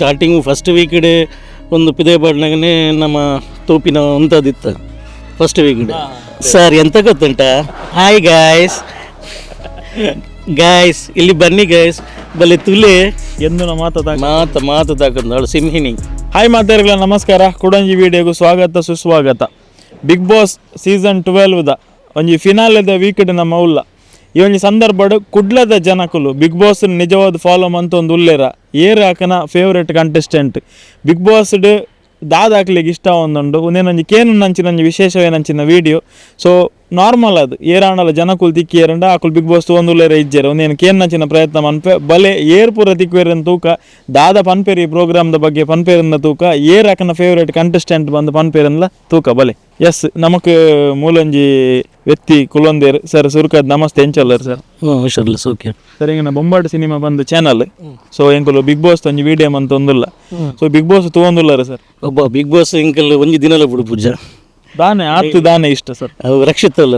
Starting first ವೀಕ್ಡೆ ಒಂದು ಪಿದೆ ಬಾಡ್ನಾಗನೇ ನಮ್ಮ ತೋಪಿನ ಅಂಥದ್ದಿತ್ತು first ವೀಕ್ಡೆ. Sir ಎಂತ ಗೊತ್ತುಂಟ, ಹಾಯ್ ಗಾಯ್ಸ್ ಗಾಯ್ಸ್ ಇಲ್ಲಿ ಬನ್ನಿ ಗಾಯ್ಸ್ ಬಲೆ ತುಲೆ ಎಂದು ಮಾತು ತಾಕೊಂಡವಳು ಸಿಂಹಿನಿ. ಹಾಯ್ ಮಾತಾಡಲ್ಲ, ನಮಸ್ಕಾರ. ಕುಡಂಜಿ ವಿಡಿಯೋಗೂ ಸ್ವಾಗತ ಸುಸ್ವಾಗತ. ಬಿಗ್ ಬಾಸ್ ಸೀಸನ್ 12ದ ಒಂಜಿ ಫಿನಾಲೆದ ವೀಕ್ಡ್ ನಮ್ಮ ಉಲ್ಲ ಈ ಒಂಜಿ ಸಂದರ್ಭಡ್ ಕುಡ್ಲದ ಜನಕುಲು ಬಿಗ್ ಬಾಸ್ ನಿಜವಾದ ಫಾಲೋ ಮಂತ ಒಂದು ಉಲ್ಲೇರ ಏರ್ ಹಾಕನ ಫೇವ್ರೇಟ್ ಕಂಟೆಸ್ಟೆಂಟ್ ಬಿಗ್ ಬಾಸ್ಡ್ ದಾದಾಕ್ಲಿಗೆ ಇಷ್ಟ ಒಂದುಂಡು ಒಂದೇನೊಂಜಿ ಕೇನು ನಂಚಿನ ವಿಶೇಷವೇನಂಚಿನ ವೀಡಿಯೋ. ಸೊ ನಾರ್ಮಲ್ ಅದು ಏರಾಣಲ ಜನಕುಲು ತಿಕ್ಕಿ ಏರಂಡ ಆಕುಲು ಬಿಗ್ ಬಾಸ್ ತೊಂದುಲ್ಲೇರ ಇಜ್ಜೇರು ಒಂದೇನು ಕೇನು ನಂಚಿನ ಪ್ರಯತ್ನ ಮನ್ಪೆ ಬಲೆ ಏರ್ ಪೂರ ತಿಕ್ಕುವೇರನ್ ತೂಕ ದಾದ ಪನ್ಪೇರಿ ಪ್ರೋಗ್ರಾಮ್ದ ಬಗ್ಗೆ ಪನ್ಪೇರನ್ನ ತೂಕ ಏರ್ ಹಾಕನ ಫೇವ್ರೇಟ್ ಕಂಟೆಸ್ಟೆಂಟ್ ಬಂದು ಪನ್ಪೇರನ್ಲ ತೂಕ ಬಲೆ. ಎಸ್ ನಮಕ್ ಮೂಲಂಜಿ ವ್ಯಕ್ತಿ ಕುಲೊಂದೇರ್ ಸರ್ ಸುರುಕದ್ ನಮಸ್ತೆ ಎಂಚಲ್ಲರ್ ಸರ್. ಹುಷಾರಿಲ್ಲ ಸೌಖ್ಯ ಸರ್. ಈಗ ಬೊಂಬಾಟ್ ಸಿನಿಮಾ ಬಂದು ಚಾನಲ್. ಸೊ ಎಂಕುಲು ಬಿಗ್ ಬಾಸ್ ಒಂಜಿ ವಿಡಿಯೋ ಅಂತ ಒಂದುಲ್ಲ. ಸೊ ಬಿಗ್ ಬಾಸ್ ತಗೊಂದುಲ್ಲಾರ ಸರ್? ಒಬ್ಬ ಬಿಗ್ ಬಾಸ್ ಎಂಕಲ್ ಒಂಜಿ ದಿನಲ ಬಿಡು ಪೂಜಾ ದಾನೆ ಆತು ದಾನೆ ಇಷ್ಟ ಸರ್. ರಕ್ಷಿತ ಅಲ್ಲ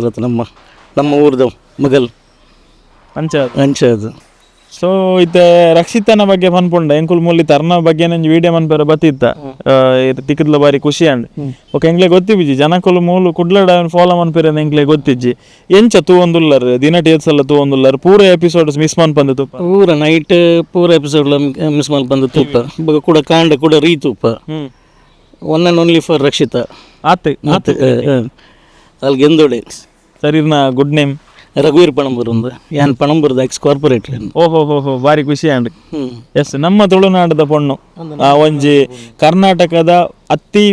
ನಮ್ಮ ಊರ್ದ ಮಗಲ್ ಅಂಚದು. ಸೊ ಇತ್ತ ರಕ್ಷಿತನ ಬಗ್ಗೆ ಪನ್ಪುಂಡ ಎಂಕುಲ್ ಮೂಲಿ ತರ್ನ ಬಗ್ಗೆ ನಂಜಿ ವಿಡಿಯೋ ಮನ್ಪೇರ ಬತ್ತಿತ್ತ ತಿಕ್ಕದ್ಲ ಬಾರಿ ಖುಷಿ ಅಂಡ್ ಓಕೆ ಎಂಗ್ಲೆ ಗೊತ್ತಿಜ್ಜಿ ಜನಕುಲು ಮೂಲು ಕುಡ್ಲಡ ಫಾಲೋ ಮನ್ಪೇರ ಎಂಗ್ಲೆ ಗೊತ್ತಿಜ್ಜಿ ಎಂಚ ತೂವೊಂದುಲ್ಲರ್ ದಿನ ಟೇಲ್ಸಲ್ಲ ತೂವೊಂದುಲ್ಲರ್ ಪೂರ ಎಪಿಸೋಡ್ಸ್ ಮಿಸ್ ಮನ್ಪಂದು ತೂಪ ಪೂರ ನೈಟ್ ಪೂರ ಎಪಿಸೋಡ್ ಮಿಸ್ ಮನ್ಪಂದು ತೂಪ ಕೂಡ ಕಾಂಡ ಕೂಡ ರೀ ತೂಪ one and only for Rakshita ಆತು ಅಲ್ಲಿಗೆ ಎಂದೋಡೆ ಸರ್. ಇರ್ನ ಗುಡ್ ನೇಮ್ ರಘುವೀರ್ ಪಣಂಬೂರ್ ಒಂದು ಯಾನ್ ಪಣಂಬೂರ್ದ ಎಕ್ಸ್ ಕಾರ್ಪೊರೇಟರ್. ಓಹೋ ಬಾರಿ ಖುಷಿ ಅಂಡ್ ಎಸ್ ನಮ್ಮ ತುಳುನಾಡದ ಪೊಣ್ಣು ಒಂಜಿ ಕರ್ನಾಟಕದ ಅತಿ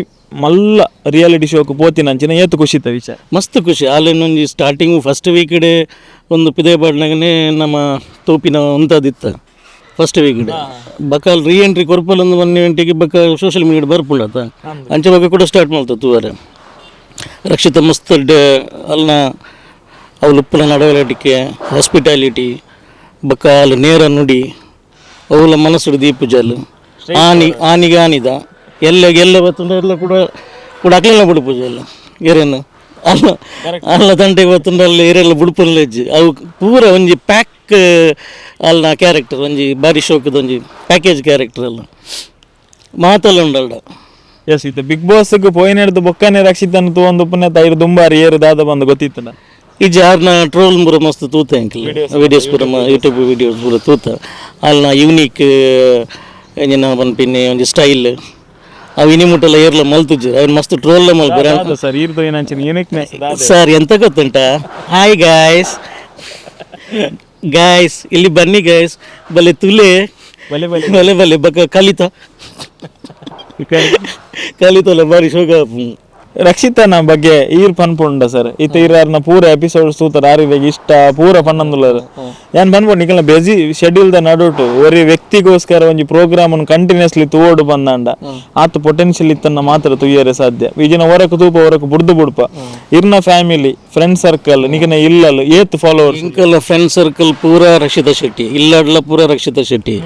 ಮಲ್ಲ ರಿಯಾಲಿಟಿ ಶೋಕ್ ಪೋತಿನಂಚಿನ ಏತು ಖುಷಿತ ವಿಚಾರ ಮಸ್ತ್ ಖುಷಿ. ಅಲ್ಲೇನೊಂಜಿ ಸ್ಟಾರ್ಟಿಂಗು ಫಸ್ಟ್ ವೀಕ್ಡೆ ಒಂದು ಪಿದೆ ಬಾಡ್ನಾಗನೇ ನಮ್ಮ ತೋಪಿನ ಅಂಥದ್ದಿತ್ತು ಫಸ್ಟ್ ವೀಕ್ಡೆ ಬಕಾಲ್ ರೀ ಎಂಟ್ರಿ ಕೊರ್ಪಲ್ ಒಂದು 1 ಗಂಟೆಗೆ ಬಕ ಸೋಷಿಯಲ್ ಮೀಡಿಯಾ ಬರ್ಪುಂಡತ ಅಂಚೆ ಬಗ್ಗೆ ಕೂಡ ಸ್ಟಾರ್ಟ್ ಮಾಡ್ತದೆ ತೂವರೆ. ರಕ್ಷಿತ ಮಸ್ತ್ ಅಲ್ನ ಅವಳು ಉಪ್ಪುನ ನಡವಳಿಕೆ ಹಾಸ್ಪಿಟಾಲಿಟಿ ಬಕ ಅಲ್ಲಿ ನೇರ ನುಡಿ ಅವಳ ಮನಸ್ಸು ದೀಪು ಜಲ್ ಆನಿಗೆ ಆನಿದ ಎಲ್ಲ ಬತ್ತುಂಡ ಎಲ್ಲ ಕೂಡ ಅಕ್ಲೆಲ್ಲ ಬಿಡು ಪೂಜೆ ಎಲ್ಲ ಏರೇನು ಅಲ್ಲ ತಂಟೆಗೆ ಬತ್ತುಂಡ ಅಲ್ಲಿ ಏರೆಲ್ಲ ಬುಡುಪಲ್ಲ ಹೆಜ್ಜೆ ಅವು ಪೂರ ಒಂಜಿ ಪ್ಯಾಕ್ ಅಲ್ಲ ಕ್ಯಾರೆಕ್ಟರ್ ಒಂಜಿ ಬಾರಿ ಶೋಕದ ಒಂಜಿ ಪ್ಯಾಕೇಜ್ ಕ್ಯಾರೆಕ್ಟರ್ ಎಲ್ಲ ಮಾತಲ್ಲ ಉಂಡಲ್ಡ. ಎಸ್ ಇತ್ತು ಬಿಗ್ ಬಾಸ್ಗೆ ಪೋಯಿನ ಹಿಡಿದು ಬೊಕ್ಕನೆ ರಕ್ಷಿತನ ತಗೊಂಡು ಪುಣ್ಯ ತೈರು ದುಂಬಾರಿ ಏರು ದಾದ ಬಂದು ಗೊತ್ತಿತ್ತನ ಈ ಜಾರ್ನ ಟ್ರೋಲ್ ಪೂರ ಮಸ್ತ್ ತೂತ ಅಂಕಲ್ ವಿಡಿಯೋಸ್ ಪೂರ ಯೂಟ್ಯೂಬ್ ವಿಡಿಯೋಸ್ ಪೂರ ತೂತ ಅಲ್ಲ ಯೂನಿಕ್ ಏನ ಪನ್ಪಿನ್ನೆ ಒಂಜಿ ಸ್ಟೈಲ್ ಅವು ಇನಿಮುಟ್ಟೆಲ್ಲ ಏರ್ಲ ಮಲ್ತುಜ್ಜು ಅವ್ನು ಮಸ್ತ್ ಟ್ರೋಲ್ ಮಲ್ಪರ ಸರ್. ಇರ್ದು ಏನಂಚಿನ ಯೂನಿಕ್ನೆಸ್ ಸರ್ ಎಂತ ಗೊತ್ತುಂಟ, ಹಾಯ್ ಗಾಯ್ಸ್ ಇಲ್ಲಿ ಬನ್ನಿ ಗಾಯ್ಸ್ ಬಲೆ ತುಲೆ ಬಲೆ ಬಕ ಕಲಿತಲ್ಲ ಬಾರಿ ಶೋಕ. ರಕ್ಷಿತನ ಬಗ್ಗೆ ಈರ್ ಪನ್ಪುಂಡ ಸರ್ ಇತ್ತ ಇರಾರ್ನ ಪೂರ ಎಪಿಸೋಡ್ ಸೂತರ ಆರಿಗೆ ಇಷ್ಟ ಪೂರ ಪನ್ನೊಂದುಲ್ಲರು ಏನ್ ಪನ್ಪುಂಡು ನಿಕಲ್ನ ಬೆಜಿ ಶೆಡ್ಯೂಲ್ ದ ನಡುಟು ಒರಿ ವ್ಯಕ್ತಿಗೋಸ್ಕರ ಒಂಜಿ ಪ್ರೋಗ್ರಾಮ್ ಕಂಟಿನ್ಯೂಸ್ಲಿ ತೂವೋಡು ಬಂದಾಂಡ ಆತು ಪೊಟೆನ್ಶಿಯಲ್ ಇತ್ತನ್ನ ಮಾತ್ರ ತುಯ್ಯರೆ ಸಾಧ್ಯ. ಈಜಿನ ಹೊರಕು ತೂಪ ಹೊರಕು ಬುಡ್ಪ ಇರ್ನ ಫ್ಯಾಮಿಲಿ ಫ್ರೆಂಡ್ ಸರ್ಕಲ್ ನಿಕನ ಇಲ್ಲಲು ಏತ್ ಫಾಲೋವರ್ಸ್ ಇಂಕಲ್ಲ ಫ್ರೆಂಡ್ ಸರ್ಕಲ್ ಪೂರ ರಕ್ಷಿತಾ ಶೆಟ್ಟಿ ಇಲ್ಲಡ್ಲ ಪೂರ ರಕ್ಷಿತಾ ಶೆಟ್ಟಿ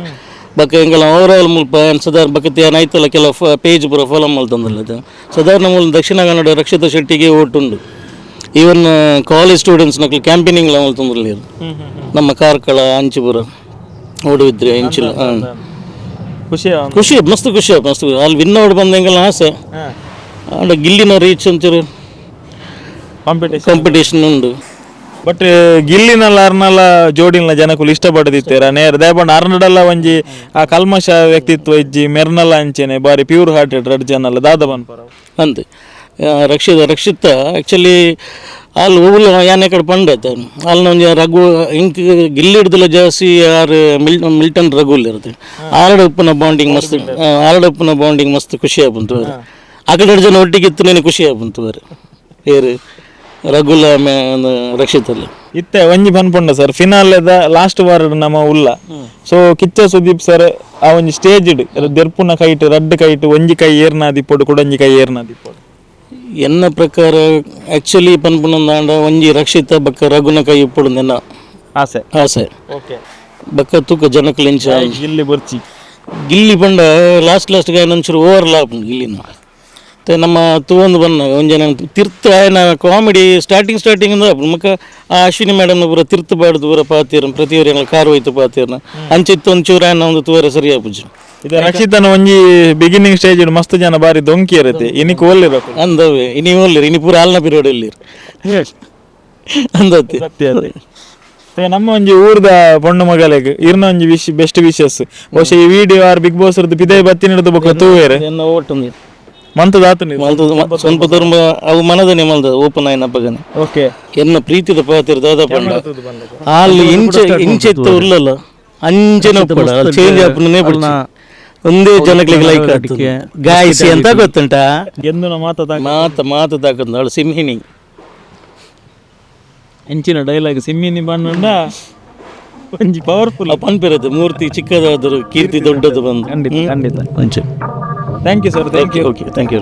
ಬಕ್ಕ ಎಂಕಲ್ಲ ಓವರಾಲ್ ಮುಲ್ಪ ಸಾಧಾರಣ ಬಕತಿ ಏನಾಯ್ತಲ್ಲ ಕೆಲವು ಪೇಜ್ ಪೂರ ಫಾಲೋ ಮಲ್ತಂದಲ್ಲ ಸಾಧಾರಣ ಮೂಲ ದಕ್ಷಿಣ ಕನ್ನಡ ರಕ್ಷಿತಾ ಶೆಟ್ಟಿಗೆ ಓಟುಂಡು. ಈವನ್ ಕಾಲೇಜ್ ಸ್ಟೂಡೆಂಟ್ಸ್ ನಕಲು ಕ್ಯಾಂಪಿನಿಂಗ್ ಮಲ್ತಂದ್ರಲ್ಲಿ ನಮ್ಮ ಕಾರ್ಕಳ ಅಂಚಿಪುರ ಓಡುವಿದ್ರೆ ಇಂಚಿಲ್ಲ ಖುಷಿ ಮಸ್ತ್ ಖುಷಿ ಅಲ್ಲಿ ವಿನ್ ಔಟ್ ಬಂದಂಗೆಲ್ಲ ಆಸೆ ಆಡ ಗಿಲ್ಲಿನ ರೀಚ್ ಅಂಚೂರು ಕಾಂಪಿಟೇಷನ್ ಉಂಡು. ಬಟ್ ಗಿಲ್ಲಿನಲ್ಲ ಅರ್ನಲ್ಲ ಜೋಡಿನ ಜನಕುಲು ಇಷ್ಟಪಡದಿತ್ತೇರ ನೇರ ದಯಪಂಡ ಅರ್ನಡಲ್ಲ ಒಂಜಿ ಆ ಕಲ್ಮಶ ವ್ಯಕ್ತಿತ್ವ ಇಜ್ಜಿ ಮೆರ್ನಲ್ಲ ಅಂಚೆನೆ ಬಾರಿ ಪ್ಯೂರ್ ಹಾರ್ಟೆಡ್ ರಡ್ ಜನಲ್ಲ ದಾದ ಬನ್ಪರ ಅಂತೆ. ರಕ್ಷಿತ ಆ್ಯಕ್ಚುಲಿ ಅಲ್ಲಿ ಹೋಗ್ಲು ಯಾನೆ ಕಡೆ ಪಂಡತ ಅಲ್ಲಿ ಒಂಜಿ ರಘು ಇಂಕ್ ಗಿಲ್ಲಿ ಹಿಡ್ದಲ್ಲ ಜಾಸ್ತಿ ಯಾರು ಮಿಲ್ಟನ್ ರಘುಲ್ ಇರುತ್ತೆ ಆರಡ ಉಪ್ಪುನ ಬಾಂಡಿಂಗ್ ಮಸ್ತ್ ಖುಷಿ ಆಗ್ಬಂತು ಅವ್ರು ಆ ಕಡೆ ಜನ ಒಟ್ಟಿಗೆ ಇತ್ತು ನೀನು ಖುಷಿ ಆಗ್ಬಂತು ಅವ್ರು ಏರು ರಘುಲ ರಕ್ಷಿತಲ್ಲಿ ಇತ್ತೆ ಒಂಜಿ ಪನ್ಪುಂಡ ಸರ್ ಫಿನಾಲೆದ ಲಾಸ್ಟ್ ವಾರ ನಮ್ಮ ಉಲ್ಲ. ಸೊ ಕಿಚ್ಚ ಸುದೀಪ್ ಸರ್ ಆ ಒಂಜಿ ಸ್ಟೇಜ್ ದೆರ್ಪುನ ಕೈಟ್ ರಡ್ಡ್ ಕೈಟ್ ಒಂಜಿ ಕೈ ಏರ್ನಾದಿಪ್ಪೊಡು ಕೊಡೊಂಜಿ ಕೈ ಏರ್ನಾದಿಪ್ಪೊಡು ಎನ್ನ ಪ್ರಕಾರ ಆ್ಯಕ್ಚುಲಿ ಪನ್ಪುಂಡ ಒಂಜಿ ರಕ್ಷಿತ ಬಕ್ಕ ರಘುನ ಕೈ ಇಪ್ಪೊಡು ನೆನ ಆಸೆ ಬಕ್ಕ ತೂಕ ಜನಕ್ಲೆಂಚ ಗಿಲ್ಲಿ ಪಂಡ ಲಾಸ್ಟ್ ಒಂಚೂರು ಓವರ್ ಲಾಪ್ ಗಿಲ್ಲಿನ ನಮ್ಮ ತೂವೊಂದು ಬನ್ನ ಒಂಜನ ತಿರ್ತ ಆಯನ ಕಾಮಿಡಿ ಸ್ಟಾರ್ಟಿಂಗ್ ಅಂದ್ರೆ ಮಕ್ಕ ಆ ಅಶ್ವಿನಿ ಮೇಡಮ್ನ ಪೂರ ತಿರ್ತು ಬಾಡ್ದು ಪೂರ ಪಾತೀರ ಪ್ರತಿಯೊರು ಕಾರು ಹೋಯ್ತು ಪಾತೀರ್ನ ಅಂಚಿತ್ತು ಒಂಚೂರು ಆಯನ ಒಂದು ತೂವರೆ ಸರಿಯಾಗಿ ಪೂಜೆ ಇದು ರಕ್ಷಿತನ ಒಂಜಿ ಬಿಗಿನಿಂಗ್ ಸ್ಟೇಜ್ ಮಸ್ತ್ ಜನ ಬಾರಿ ದೊಂಕಿ ಇರುತ್ತೆ ಇನ್ನಿಕ್ ಓಲ್ಲಿರಬೇಕು ಅಂದವೆ ಇನಿ ಓಲ್ಲಿರಿ ಇನಿ ಪೂರ ಆಲ್ನ ಪಿರಿಯಡ್ ಇಲ್ಲಿರಿ ಅಂದತ್ತಿ ಸತ್ಯ ಅದೇ ನಮ್ಮ ಒಂಜಿ ಊರ್ದ ಪೊಣ್ಣು ಮಗಲೆಗ್ ಇರ್ನ ಒಂಜಿ ಬೆಸ್ಟ್ ವಿಶಸ್ ಬಹುಶಃ ಈ ವಿಡಿಯೋ ಆರ್ ಬಿಗ್ ಬಾಸ್ ಪಿದೇ ಬತ್ತಿನ ಹಿಡಿದು ಬೊಕ್ಕ ತೂವೇರೆ ಎನ್ನ ಓಟು ಮಂತದಾತು ಸ್ವಲ್ಪ ತುಂಬ ಅವು ಮನದನೆ ಮಲ್ದ ಓಪನ್ ಆಯ್ನ ಅಪ್ಪಗನೆ ಓಕೆ ಎನ್ನ ಪ್ರೀತಿದ ಪಾತಿರ ದಾದ ಪಂಡ ಅಲ್ಲಿ ಇಂಚೆತ್ತ ಉರ್ಲಲ್ಲ ಅಂಚೆನ ಪಡ ಚೇಂಜ್ ಆಪನೇ ಬಿಡ್ನ ಒಂದೇ ಜನಗಳಿಗೆ ಲೈಕ್ ಆಗ್ತದೆ ಗಾಯಸಿ ಅಂತ ಗೊತ್ತುಂಟಾ ಎಂದು ಮಾತು ತಾಕಂದ ಅವಳು ಸಿಂಹಿನಿ ಹೆಂಚಿನ ಡೈಲಾಗ್ ಸಿಮ್ಮಿನಿ ಬಣ್ಣ ಒಂಜಿ ಪವರ್ಫುಲ್ ಪನ್ಪಿರತ್ತೆ ಮೂರ್ತಿ ಚಿಕ್ಕದಾದರೂ ಕೀರ್ತಿ ದೊಡ್ಡದು ಬಂದು ಖಂಡಿತ ಅಂಚೆ thank you sir thank you okay thank you